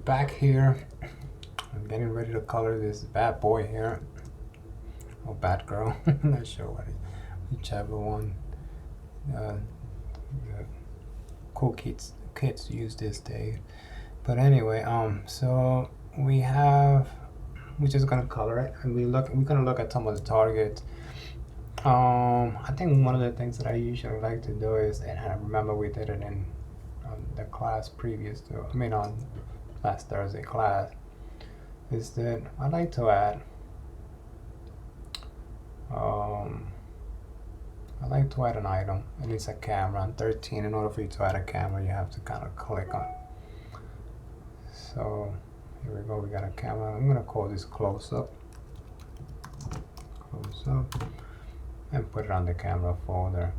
back here. I'm getting ready to color this bad boy here, or bad girl. I'm not sure what it, whichever one cool kids use this day. But anyway, so we're just gonna color it, and we're gonna look at some of the targets. I think one of the things that I usually like to do is, and I remember we did it in the class previous to, on last Thursday class, is that I like to add an item, and it's a camera. On 13, in order for you to add a camera, you have to kind of click on. So here we go, we got a camera. I'm gonna call this close up, and put it on the camera folder.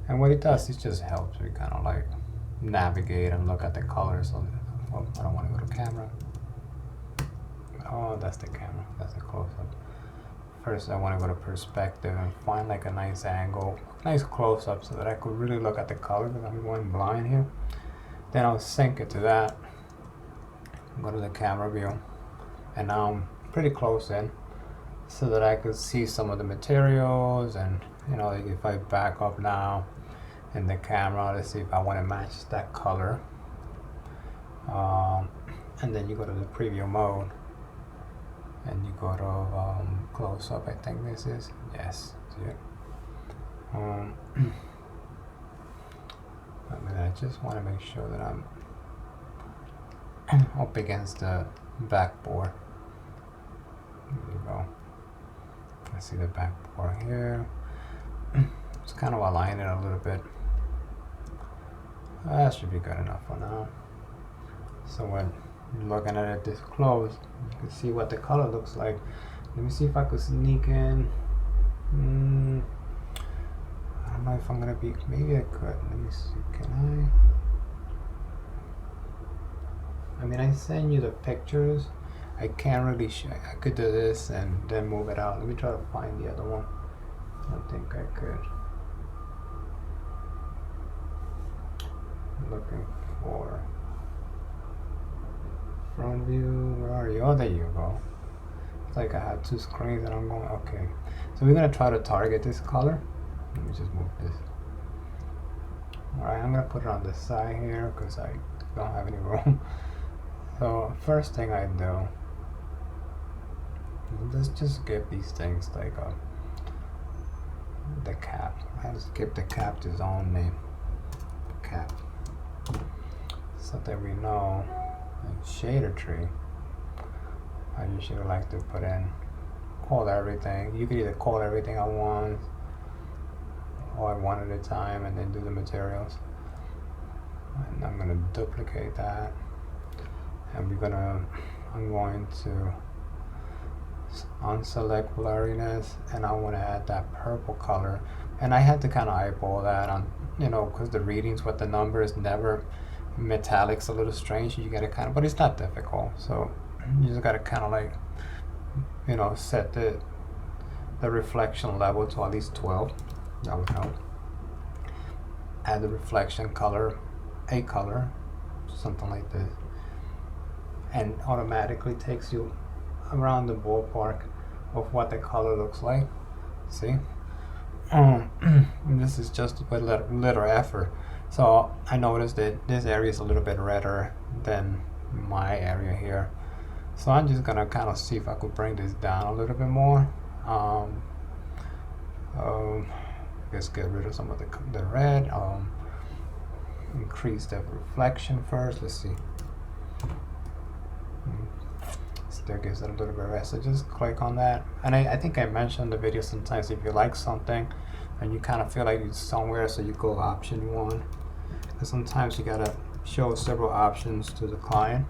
And what it does, it just helps me kind of like navigate and look at the colors. So, well, I don't want to go to camera. Oh, that's the camera, that's the close up. First, I want to go to perspective and find like a nice angle, nice close up, so that I could really look at the color, because I'm going blind here. Then I'll sync it to that. Go to the camera view, and now I'm pretty close in, so that I could see some of the materials. And like if I back up now in the camera, let's see if I want to match that color. And then you go to the preview mode, and you go to close up. I think this is, yes, see it. I just want to make sure that I'm up against the backboard. There you go. I see the backboard here. Just kind of align it a little bit. That should be good enough for now. So when you're looking at it this close, you can see what the color looks like. Let me see if I could sneak in. I don't know if I'm gonna be, maybe I could. Let me see, can I send you the pictures. I can't really show. I could do this and then move it out. Let me try to find the other one. I think I could. I'm looking for front view. Where are you? Oh, there you go. It's like I had two screens and I'm going, okay. So we're gonna try to target this color. Let me just move this. Alright, I'm gonna put it on the side here because I don't have any room. So first thing I do, let's just give these things like the cap. I just give the cap its own name, cap, so that we know. Like shader tree, I usually like to put in, call everything. You can either call everything at once or one at a time, and then do the materials. And I'm gonna duplicate that. And I'm going to unselect blurriness, and I want to add that purple color. And I had to kind of eyeball that on, because the readings with the numbers never, metallic's a little strange. You gotta kind of, but it's not difficult. So you just gotta kind of like, set the reflection level to at least 12. That would help. Add the reflection color, a color, something like this. And automatically takes you around the ballpark of what the color looks like. See? This is just a little effort. So I noticed that this area is a little bit redder than my area here. So I'm just gonna kind of see if I could bring this down a little bit more. Let's get rid of some of the red. Increase the reflection first. Let's see. Still gives it a little bit of rest, so just click on that. And I think I mentioned in the video, sometimes if you like something and you kind of feel like it's somewhere, so you go option 1, because sometimes you gotta show several options to the client,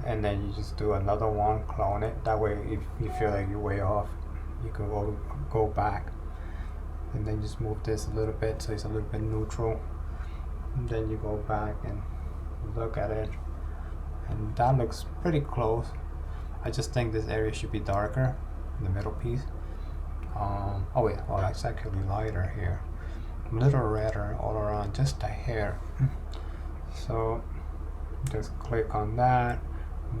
and then you just do another one, clone it. That way if you feel like you're way off, you can go back, and then just move this a little bit so it's a little bit neutral, and then you go back and look at it, and that looks pretty close. I just think this area should be darker in the middle piece. Oh wait, well, it's actually lighter here. A little redder all around, just a hair. So just click on that,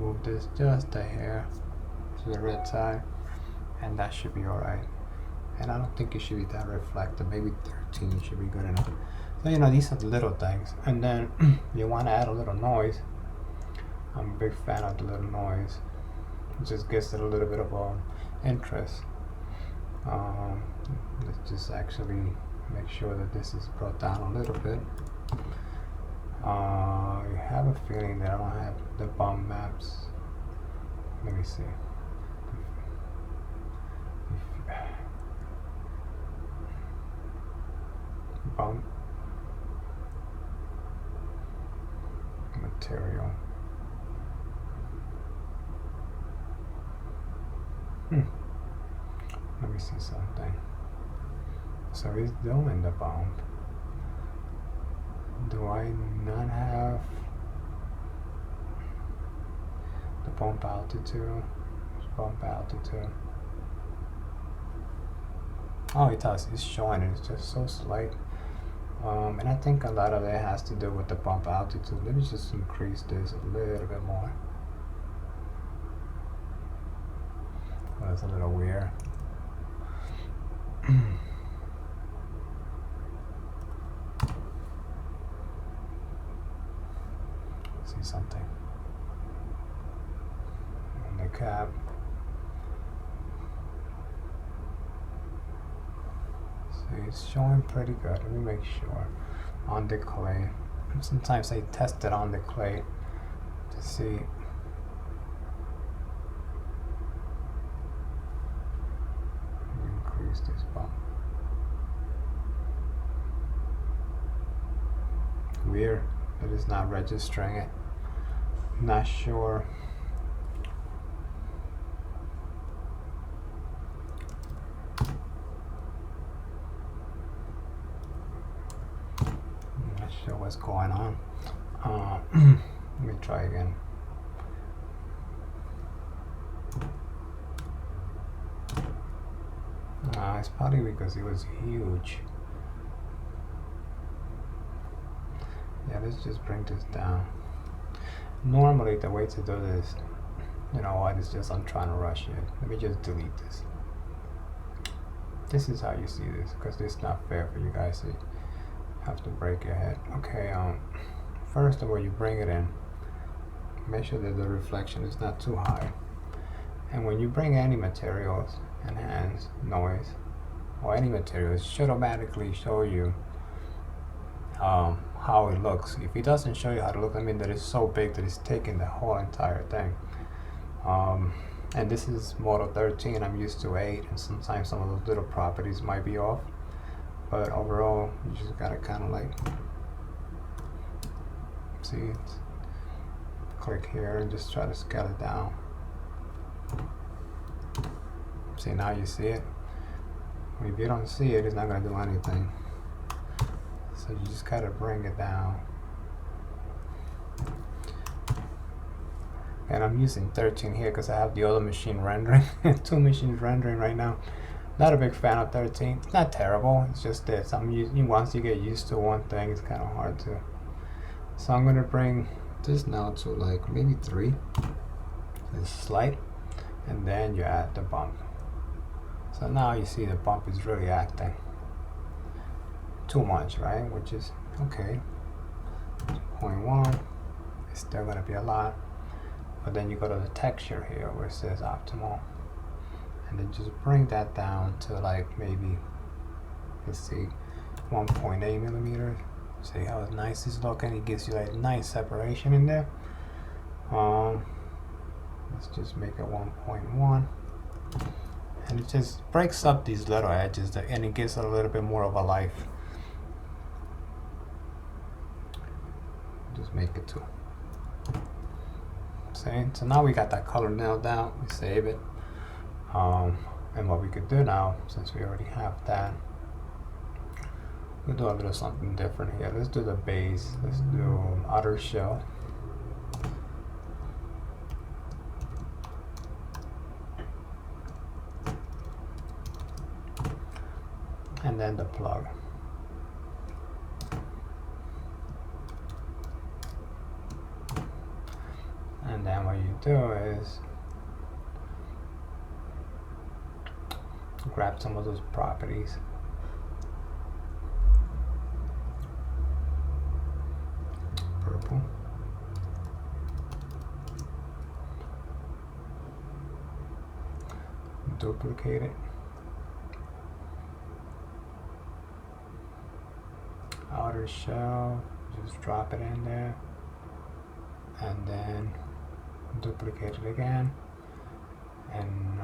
move this just a hair to the red side, and that should be alright. And I don't think it should be that reflective. Maybe 13 should be good enough. So you know, these are the little things. And then you want to add a little noise. I'm a big fan of the little noise. It just gives it a little bit of interest. Let's just actually make sure that this is brought down a little bit. I have a feeling that I don't have the bump maps. Let me see. Bump material. Let me see something. So he's doing the bump. Do I not have the bump altitude? Bump altitude. Oh, it does. It's showing it. It's just so slight. And I think a lot of that has to do with the bump altitude. Let me just increase this a little bit more. Oh, that's a little weird. See something on the cap. See, it's showing pretty good. Let me make sure. On the clay. Sometimes I test it on the clay to see. Increase this bump. Weird. It is not registering it. Not sure. Not sure what's going on. Let me try again. It's probably because it was huge. Yeah, let's just bring this down. Normally the way to do this, you know what, it's just I'm trying to rush it. Let me just delete this. This is how you see this, because it's not fair for you guys to have to break your head. Okay, first of all, you bring it in. Make sure that the reflection is not too high. And when you bring any materials, enhance, noise, or any materials, it should automatically show you how it looks. If it doesn't show you how to look, I mean that it's so big that it's taking the whole entire thing. And this is model 13. I'm used to 8, and sometimes some of those little properties might be off. But overall, you just gotta kind of like see, click here and just try to scale it down. See, now you see it. If you don't see it, it's not gonna do anything. So you just gotta bring it down. And I'm using 13 here because I have the other machine rendering. 2 machines rendering right now. Not a big fan of 13. It's not terrible. It's just that once you get used to one thing, it's kind of hard to. So I'm gonna bring this now to like maybe 3. It's slight, and then you add the bump. So now you see the bump is really acting too much, right? Which is okay. 0.1. It's still gonna be a lot. But then you go to the texture here where it says optimal, and then just bring that down to like maybe, let's see, 1.8 millimeters. See how nice it's looking. It gives you like nice separation in there. Let's just make it 1.1, and it just breaks up these little edges and it gives it a little bit more of a life. Just make it 2. See? So now we got that color nailed down. We save it. And what we could do now, since we already have that, we'll do a little something different here. Let's do the base. Let's do outer shell. And then the plug. And then what you do is grab some of those properties. Purple. Duplicate it. Outer shell, just drop it in there, and then duplicate it again, and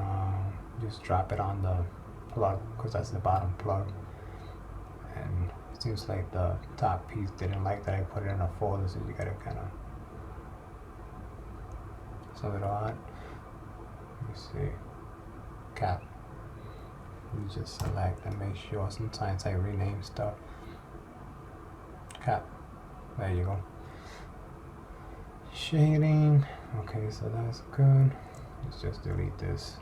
just drop it on the plug, because that's the bottom plug. And it seems like the top piece didn't like that I put it in a folder, so you gotta kind of sub it on. Let me see. Cap. You just select and make sure. Sometimes I rename stuff. Cap. There you go. Shading. Okay, so that's good. Let's just delete this.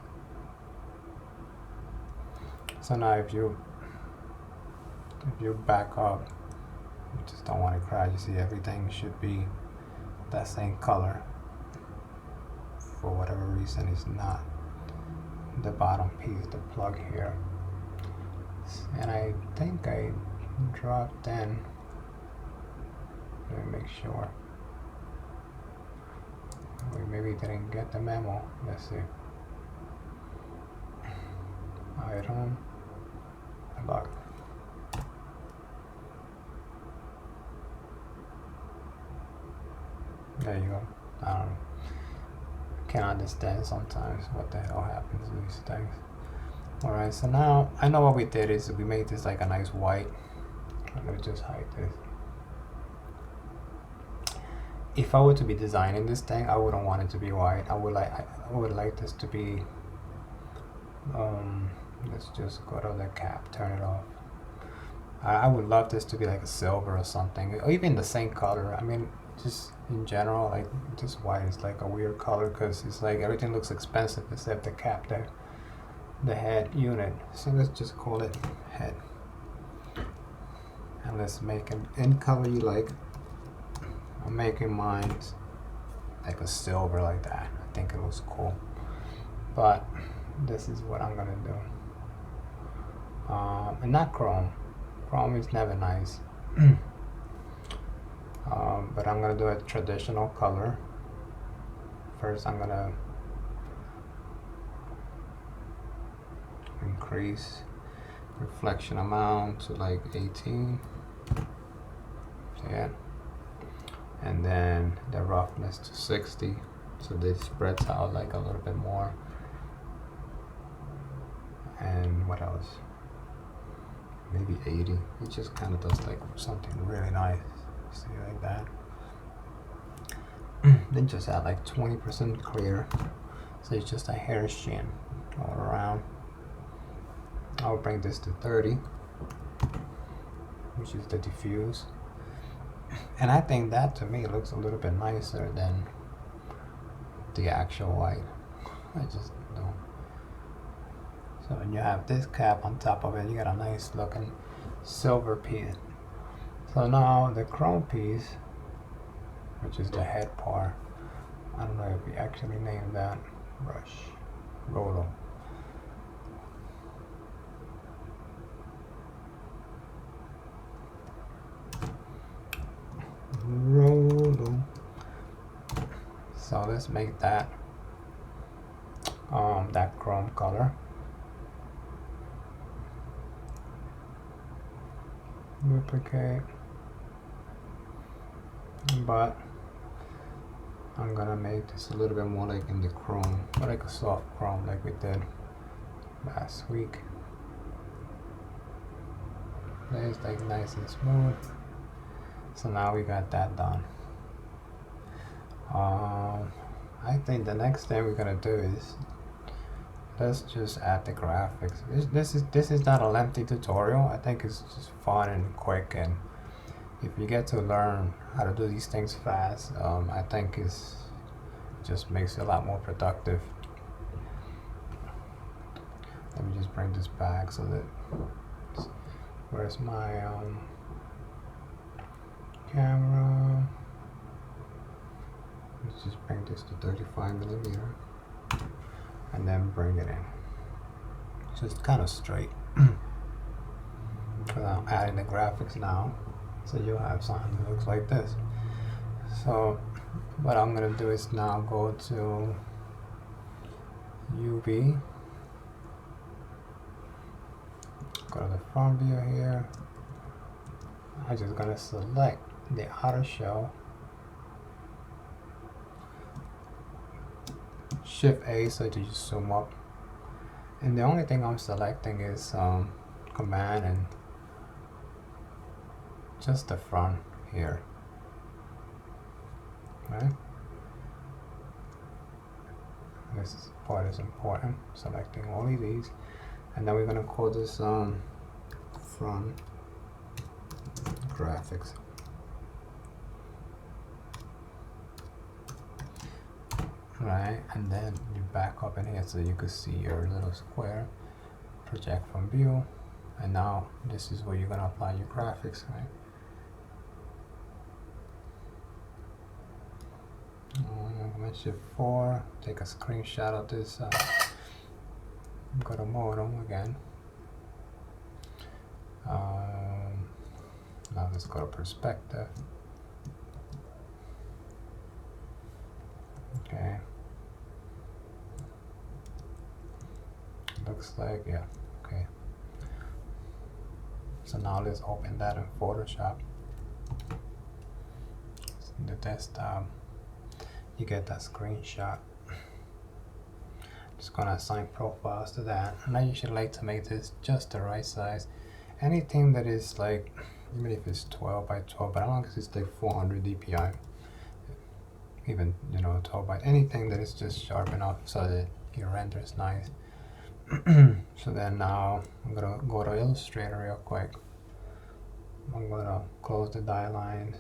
So now if you back up, you just don't want to crash. You see, everything should be that same color. For whatever reason, it's not. The bottom piece, the plug here. And I think I dropped in. Let me make sure. We maybe didn't get the memo. Let's see. Item. Log. There you go. I don't know. Can't understand sometimes what the hell happens to these things. Alright, so now I know what we did is we made this like a nice white. I'm gonna just hide this. If I were to be designing this thing, I wouldn't want it to be white. I would like this to be let's just go to the cap, turn it off. I would love this to be like a silver or something, or even the same color. I mean, just in general, like just white is like a weird color because it's like everything looks expensive except the cap there, the head unit. So let's just call it head, and let's make it any color you like. I'm making mine like a silver like that. I think it looks cool, but this is what I'm gonna do. And not chrome. Chrome is never nice. But I'm gonna do a traditional color. First, I'm gonna increase reflection amount to like 18. Yeah. And then the roughness to 60, so this spreads out like a little bit more. And what else? Maybe 80. It just kind of does like something really nice. See, like that. Then just add like 20% clear, so it's just a hair sheen all around. I'll bring this to 30, which is the diffuse. And I think that to me looks a little bit nicer than the actual white. I just don't. So when you have this cap on top of it, you got a nice looking silver piece. So now the chrome piece, which is the head part, I don't know if we actually named that brush, Rolo. Rolo. So let's make that that chrome color. Duplicate, but I'm gonna make this a little bit more like in the chrome, or like a soft chrome like we did last week. It's like nice and smooth. So now we got that done. I think the next thing we're gonna do is let's just add the graphics. This is not a lengthy tutorial. I think it's just fun and quick, and if you get to learn how to do these things fast, I think it just makes it a lot more productive. Let me just bring this back so that where's my camera? Let's just bring this to 35mm and then bring it in. Just kind of straight without adding the graphics now. So you'll have something that looks like this. So what I'm gonna do is now go to UV, go to the front view here. I'm just gonna select the outer shell, Shift A so that you zoom up, and the only thing I'm selecting is Command and just the front here, right? This part is important, selecting only these, and then we're gonna call this front graphics. Right, and then you back up in here so you can see your little square, project from view, and now this is where you're gonna apply your graphics, right? Shift 4, take a screenshot of this, go to modem again. Now let's go to perspective. Okay. Looks like, yeah, okay. So now let's open that in Photoshop. In the desktop, you get that screenshot. Just gonna assign profiles to that, and I usually like to make this just the right size. Anything that is like, even if it's 12 by 12, but as long as it's like 400 dpi, even 12 by anything that is just sharp enough so that your render is nice. So then now I'm gonna go to Illustrator real quick. I'm gonna close the die lines,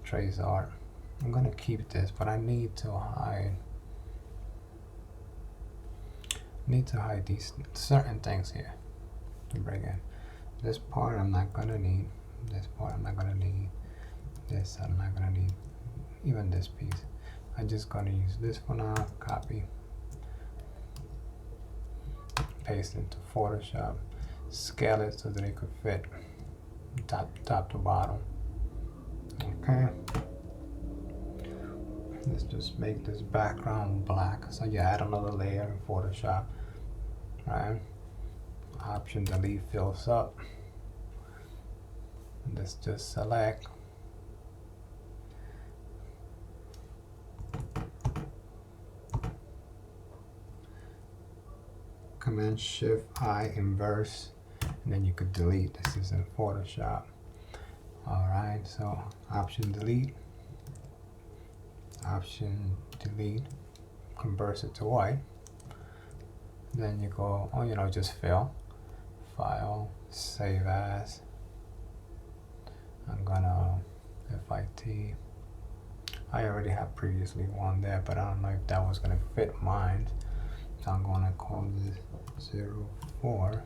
trace art. I'm gonna keep this, but I need to hide these certain things here to bring in. This part I'm not gonna need. This part I'm not gonna need. This I'm not gonna need. Even this piece. I'm just gonna use this for now. Copy. Paste into Photoshop. Scale it so that it could fit top to bottom. Okay. Let's just make this background black. So you add another layer in Photoshop. Right. Option delete fills up. Let's just select. Command Shift I inverse, and then you could delete. This is in Photoshop. Alright, so option delete, converts it to white. Then you go, just fill, file, save as. I'm gonna FIT. I already have previously one there, but I don't know if that was gonna fit mine. So I'm gonna call this 04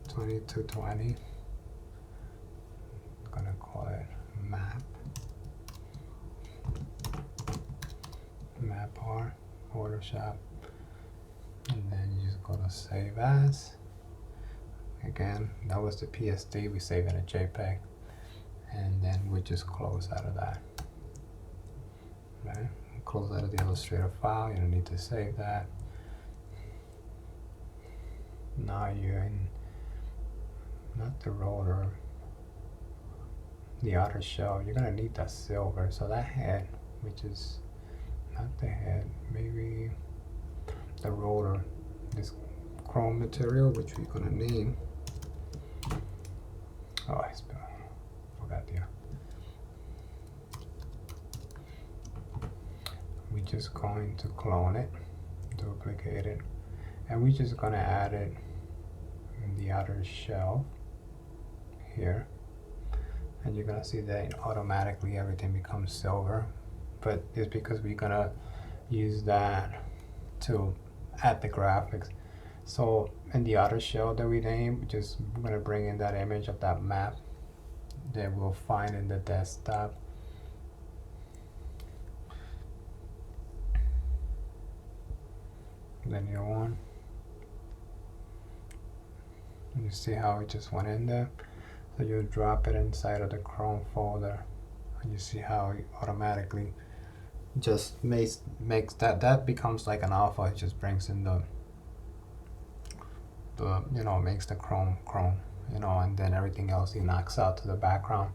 2220. I'm gonna call it map R, Photoshop, and then you just go to save as. Again, that was the PSD, we save in a JPEG, and then we just close out of that. Right? Close out of the Illustrator file. You don't need to save that. Now you're in, not the rotor, the outer shell. You're gonna need that silver. So that head, which is not the head, maybe the rotor, this chrome material, which we're gonna name. Oh, I forgot the. We're just going to clone it, duplicate it, and we're just going to add it in the outer shell here. And you're going to see that automatically everything becomes silver, but it's because we're going to use that to add the graphics. So in the outer shell that we name, we're just going to bring in that image of that map that we'll find in the desktop. linear one. And you see how it just went in there? So you drop it inside of the Chrome folder, and you see how it automatically just makes that becomes like an alpha. It just brings in the makes the Chrome, and then everything else he knocks out to the background.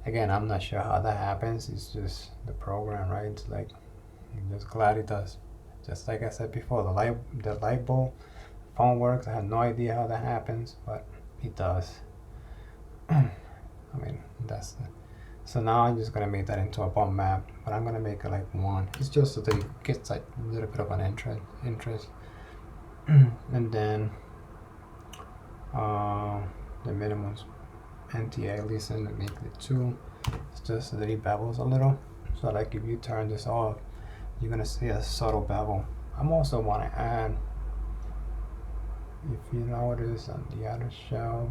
Again, I'm not sure how that happens. It's just the program, right? It's like, I'm just glad it does. Just like I said before, the light bulb phone works. I have no idea how that happens, but it does. I mean, so now I'm just gonna make that into a bump map, but I'm gonna make it like 1. It's just so that it gets like a little bit of an interest. And then the minimum anti-aliasing, make it 2. It's just so that it bevels a little. So like if you turn this off, you're gonna see a subtle bevel. I'm also want to add, if you notice on the other shelf,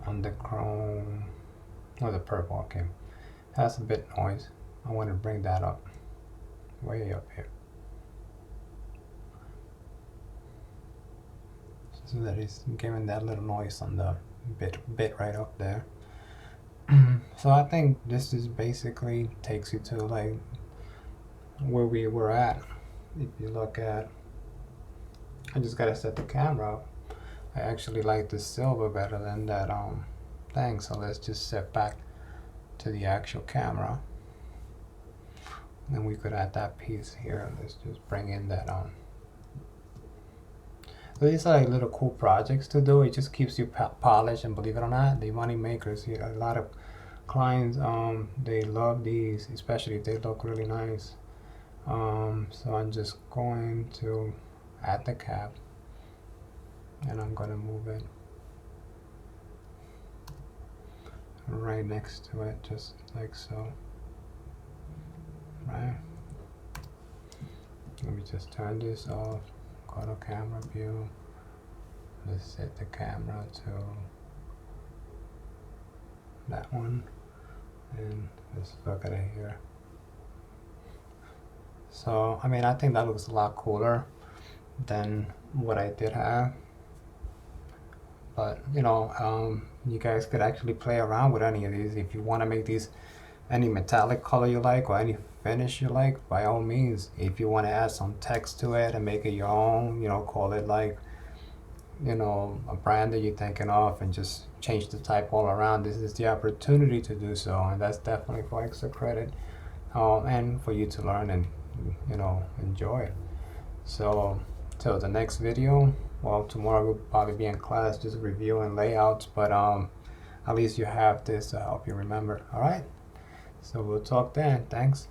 on the Chrome, or the purple, okay, has a bit noise. I want to bring that up, way up here, so that it's giving that little noise on the bit right up there. So I think this is basically takes you to like where we were at. If you look at, I just gotta set the camera up. I actually like the silver better than that thing, so let's just set back to the actual camera. And we could add that piece here. Let's just bring in that So these are like little cool projects to do. It just keeps you polished, and believe it or not, the money makers here. A lot of clients, they love these, especially if they look really nice. So I'm just going to add the cap, and I'm going to move it right next to it, just like so. Right. Let me just turn this off. Go to camera view. Let's set the camera to that one, and let's look at it here. So I mean, I think that looks a lot cooler than what I did have. But you guys could actually play around with any of these. If you want to make these any metallic color you like, or any finish you like, by all means. If you want to add some text to it and make it your own, call it like a brand that you're thinking of, and just change the type all around, this is the opportunity to do so. And that's definitely for extra credit, and for you to learn and enjoy it. So till the next video, well, tomorrow we'll probably be in class just reviewing layouts, but at least you have this to help you remember. All right, so we'll talk then. Thanks.